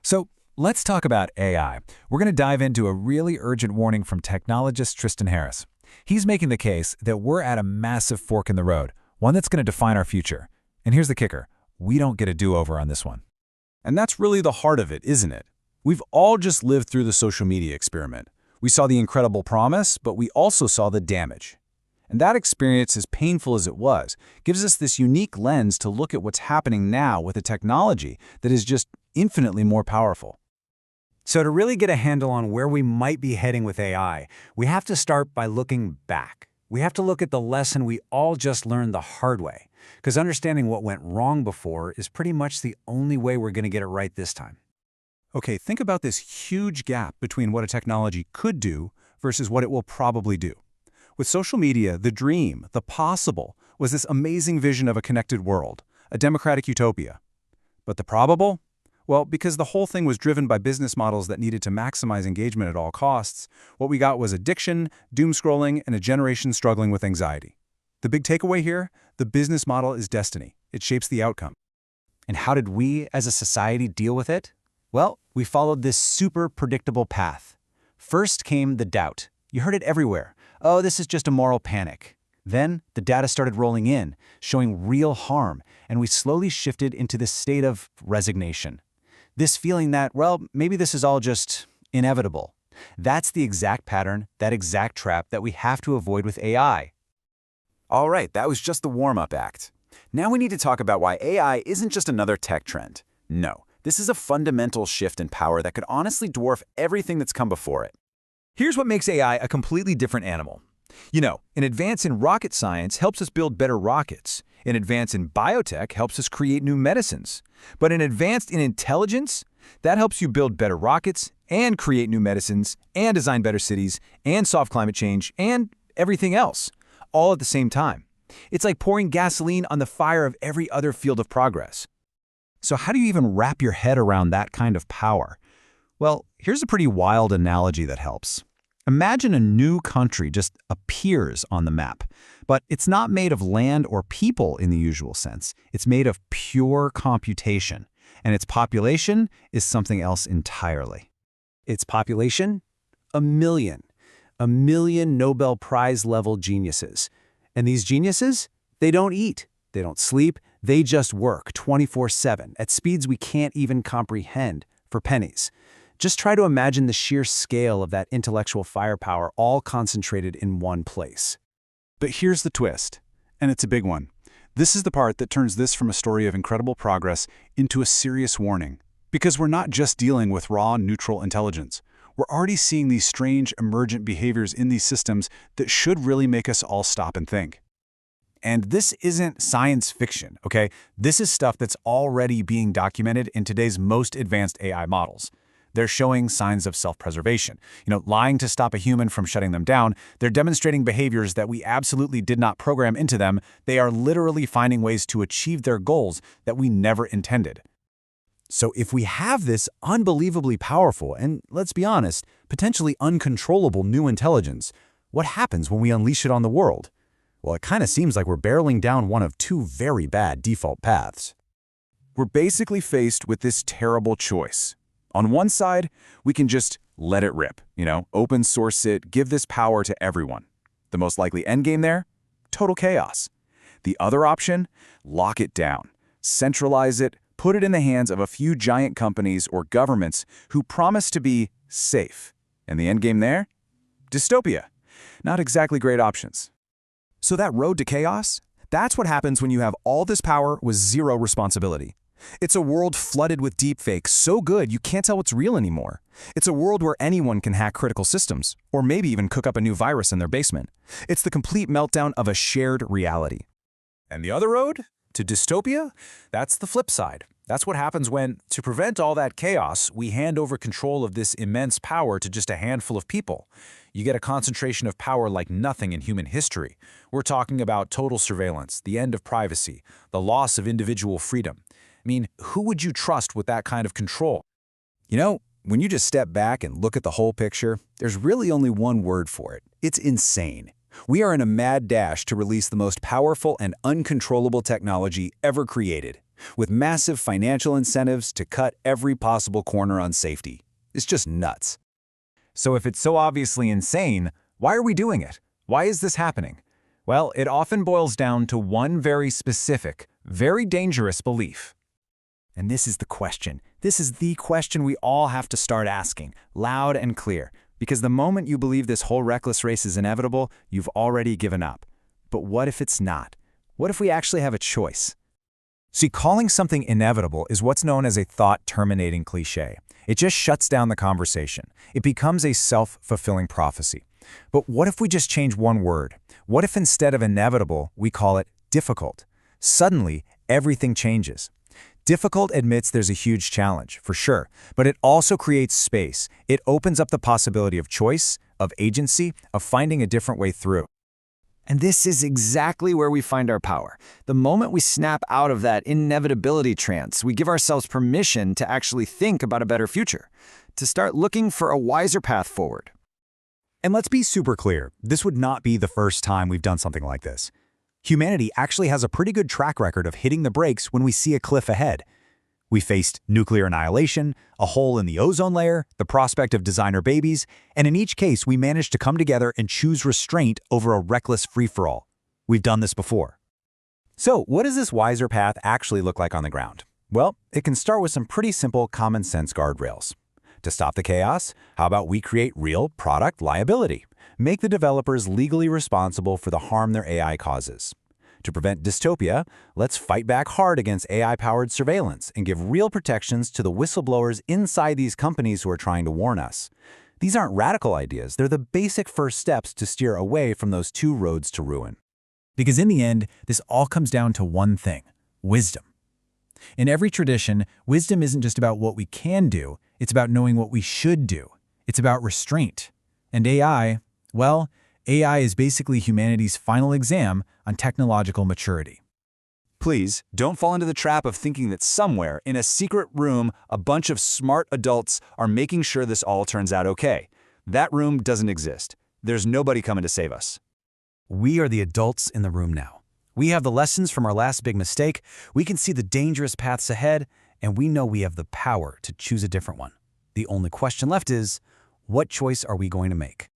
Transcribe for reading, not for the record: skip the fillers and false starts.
So let's talk about AI. We're going to dive into a really urgent warning from technologist Tristan Harris. He's making the case that we're at a massive fork in the road, one that's going to define our future. And here's the kicker. We don't get a do-over on this one. And that's really the heart of it, isn't it? We've all just lived through the social media experiment. We saw the incredible promise, but we also saw the damage. And that experience, as painful as it was, gives us this unique lens to look at what's happening now with a technology that is just infinitely more powerful. So to really get a handle on where we might be heading with AI, we have to start by looking back. We have to look at the lesson we all just learned the hard way, because understanding what went wrong before is pretty much the only way we're going to get it right this time. Okay, think about this huge gap between what a technology could do versus what it will probably do. With social media, the dream, the possible, was this amazing vision of a connected world, a democratic utopia. But the probable? Well, because the whole thing was driven by business models that needed to maximize engagement at all costs, what we got was addiction, doom scrolling, and a generation struggling with anxiety. The big takeaway here? The business model is destiny. It shapes the outcome. And how did we, as a society, deal with it? Well, we followed this super predictable path. First came the doubt. You heard it everywhere. Oh, this is just a moral panic. Then the data started rolling in, showing real harm, and we slowly shifted into this state of resignation. This feeling that, well, maybe this is all just inevitable. That's the exact pattern, that exact trap that we have to avoid with AI. All right, that was just the warm-up act. Now we need to talk about why AI isn't just another tech trend. No, this is a fundamental shift in power that could honestly dwarf everything that's come before it. Here's what makes AI a completely different animal. You know, an advance in rocket science helps us build better rockets. An advance in biotech helps us create new medicines. But an advance in intelligence, that helps you build better rockets and create new medicines and design better cities and solve climate change and everything else, all at the same time. It's like pouring gasoline on the fire of every other field of progress. So how do you even wrap your head around that kind of power? Well, here's a pretty wild analogy that helps. Imagine a new country just appears on the map, but it's not made of land or people in the usual sense. It's made of pure computation, and its population is something else entirely. Its population? A million. A million Nobel Prize-level geniuses. And these geniuses? They don't eat. They don't sleep. They just work 24/7 at speeds we can't even comprehend for pennies. Just try to imagine the sheer scale of that intellectual firepower all concentrated in one place. But here's the twist, and it's a big one. This is the part that turns this from a story of incredible progress into a serious warning. Because we're not just dealing with raw, neutral intelligence. We're already seeing these strange, emergent behaviors in these systems that should really make us all stop and think. And this isn't science fiction, okay? This is stuff that's already being documented in today's most advanced AI models. They're showing signs of self-preservation. Lying to stop a human from shutting them down. They're demonstrating behaviors that we absolutely did not program into them. They are literally finding ways to achieve their goals that we never intended. So if we have this unbelievably powerful and, let's be honest, potentially uncontrollable new intelligence, what happens when we unleash it on the world? Well, it kind of seems like we're barreling down one of two very bad default paths. We're basically faced with this terrible choice. On one side, we can just let it rip, open source it, give this power to everyone. The most likely endgame there? Total chaos. The other option? Lock it down. Centralize it, put it in the hands of a few giant companies or governments who promise to be safe. And the endgame there? Dystopia. Not exactly great options. So that road to chaos? That's what happens when you have all this power with zero responsibility. It's a world flooded with deepfakes so good you can't tell what's real anymore. It's a world where anyone can hack critical systems, or maybe even cook up a new virus in their basement. It's the complete meltdown of a shared reality. And the other road? To dystopia? That's the flip side. That's what happens when, to prevent all that chaos, we hand over control of this immense power to just a handful of people. You get a concentration of power like nothing in human history. We're talking about total surveillance, the end of privacy, the loss of individual freedom. I mean, who would you trust with that kind of control? When you just step back and look at the whole picture, there's really only one word for it. It's insane. We are in a mad dash to release the most powerful and uncontrollable technology ever created. with massive financial incentives to cut every possible corner on safety. It's just nuts. So if it's so obviously insane, why are we doing it? Why is this happening? Well, it often boils down to one very specific, very dangerous belief. And this is the question. This is the question we all have to start asking, loud and clear. Because the moment you believe this whole reckless race is inevitable, you've already given up. But what if it's not? What if we actually have a choice? See, calling something inevitable is what's known as a thought-terminating cliché. It just shuts down the conversation. It becomes a self-fulfilling prophecy. But what if we just change one word? What if instead of inevitable, we call it difficult? Suddenly, everything changes. Difficult admits there's a huge challenge, for sure, but it also creates space. It opens up the possibility of choice, of agency, of finding a different way through. And this is exactly where we find our power. The moment we snap out of that inevitability trance, we give ourselves permission to actually think about a better future, to start looking for a wiser path forward. And let's be super clear, this would not be the first time we've done something like this. Humanity actually has a pretty good track record of hitting the brakes when we see a cliff ahead. We faced nuclear annihilation, a hole in the ozone layer, the prospect of designer babies, and in each case we managed to come together and choose restraint over a reckless free-for-all. We've done this before. So, what does this wiser path actually look like on the ground? Well, it can start with some pretty simple common sense guardrails. To stop the chaos, how about we create real product liability? Make the developers legally responsible for the harm their AI causes. To prevent dystopia, let's fight back hard against AI-powered surveillance and give real protections to the whistleblowers inside these companies who are trying to warn us. These aren't radical ideas, they're the basic first steps to steer away from those two roads to ruin. Because in the end, this all comes down to one thing: wisdom. In every tradition, wisdom isn't just about what we can do, it's about knowing what we should do. It's about restraint. And AI, well, AI is basically humanity's final exam on technological maturity. Please, don't fall into the trap of thinking that somewhere, in a secret room, a bunch of smart adults are making sure this all turns out okay. That room doesn't exist. There's nobody coming to save us. We are the adults in the room now. We have the lessons from our last big mistake, we can see the dangerous paths ahead, and we know we have the power to choose a different one. The only question left is, what choice are we going to make?